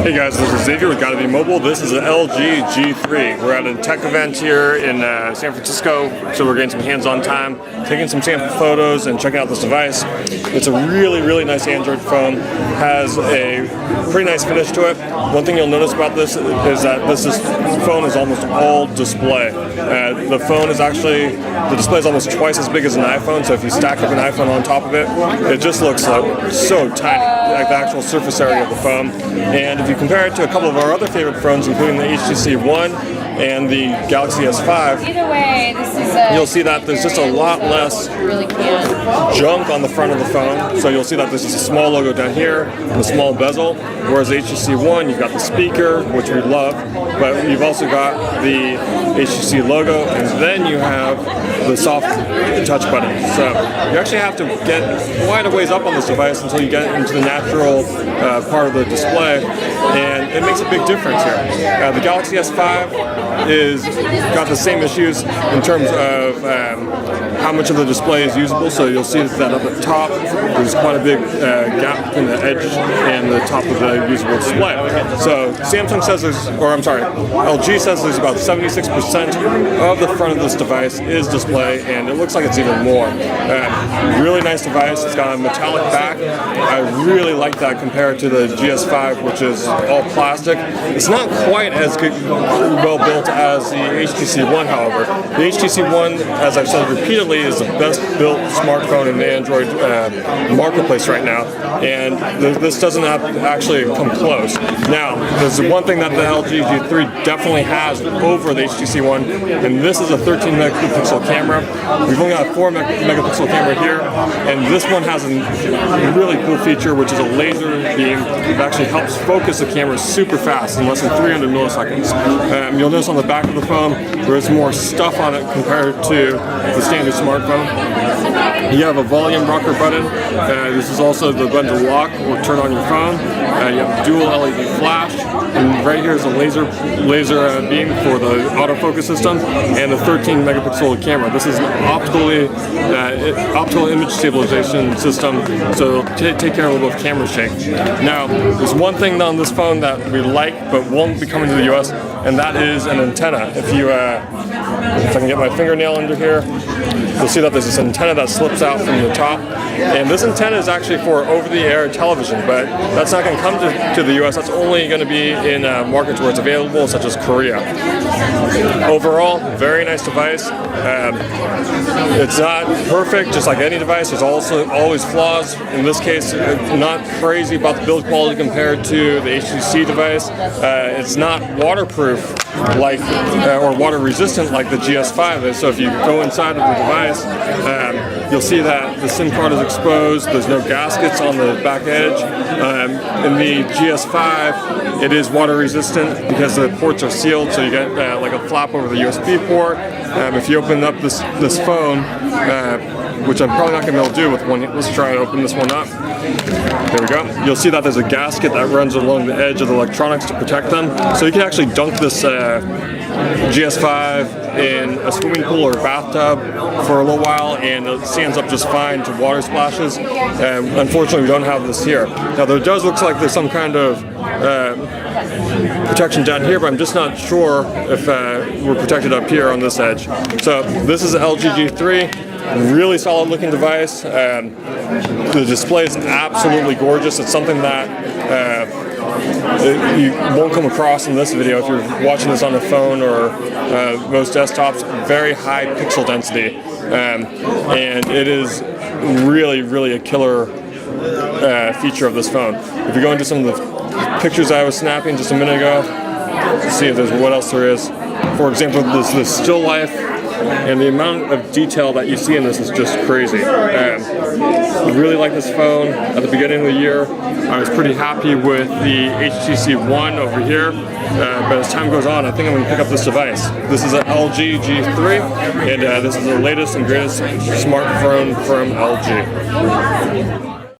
Hey guys, this is Xavier with Gotta Be Mobile. This is an LG G3. We're at a tech event here in San Francisco, so we're getting some hands-on time, taking some sample photos and checking out this device. It's a really nice Android phone. Has a pretty nice finish to it. One thing you'll notice about this is that this phone is almost all display. The phone is actually, the display is almost twice as big as an iPhone, so if you stack up an iPhone on top of it, it just looks like so tiny, like the actual surface area of the phone. And if you compare it to a couple of our other favorite phones, including the HTC One and the Galaxy S5, either way, this is you'll see that there's just a lot less junk on the front of the phone. So you'll see that there's just a small logo down here and a small bezel, whereas HTC One, you've got the speaker, which we love, but you've also got the HTC logo, and then you have the soft touch button. So you actually have to get quite a ways up on this device until you get into the natural part of the display, and it makes a big difference here. The Galaxy S5 is got the same issues in terms of how much of the display is usable. So you'll see that up at the top, there's quite a big gap between the edge and the top of the usable display. So Samsung says there's, or I'm sorry, LG says there's about 76% of the front of this device is display, and it looks like it's even more. Really nice device. It's got a metallic back. I really like that compared to the GS5, which is all plastic. It's not quite as well built as the HTC One, however. The HTC One, as I've said repeatedly, is the best built smartphone in the Android marketplace right now, and this doesn't actually come close. Now, there's one thing that the LG G3 definitely has over the HTC One, and this is a 13 megapixel camera. We've only got a 4 megapixel camera here, and this one has a really cool feature, which is a laser beam that actually helps focus the camera super fast in less than 300 milliseconds. You'll notice on the back of the phone there's more stuff on it compared to the standard smartphone. You have a volume rocker button. This is also the button to lock or turn on your phone. You have dual LED flash, and right here is a laser beam for the autofocus system and a 13 megapixel camera. This is an optical image stabilization system, so take care of a little bit of camera shake. Now, there's one thing on this phone that we like but won't be coming to the US, and that is an antenna. If I can get my fingernail under here, you'll see that there's this antenna that slips out from the top, and this antenna is actually for over-the-air television, but that's not going to come to the US. That's only going to be in markets where it's available, such as Korea. Overall, very nice device. It's not perfect, just like any device. There's also always flaws. In this case, not crazy about the build quality compared to the HTC device. It's not waterproof or water resistant like the GS5 is. So if you go inside of the device, you'll see that the SIM card is exposed. There's no gaskets on the back edge. In the GS5, it is water resistant because the ports are sealed, so you get like a flap over the USB port. If you open up this phone, which I'm probably not going to be able to do with one. Let's try and open this one up. There we go. You'll see that there's a gasket that runs along the edge of the electronics to protect them. So you can actually dunk this GS5 in a swimming pool or a bathtub for a little while, and it stands up just fine to water splashes. Unfortunately, we don't have this here. Now, there does look like there's some kind of protection down here, but I'm just not sure if we're protected up here on this edge. So this is an LG G3. Really solid looking device. The display is absolutely gorgeous. It's something that you won't come across in this video if you're watching this on a phone or most desktops. Very high pixel density, and it is really a killer feature of this phone. If you go into some of the pictures I was snapping just a minute ago, to see if there's what else there is. For example, this still life. And the amount of detail that you see in this is just crazy. I really like this phone. At the beginning of the year, I was pretty happy with the HTC One over here, but as time goes on, I think I'm going to pick up this device. This is an LG G3, and this is the latest and greatest smartphone from LG.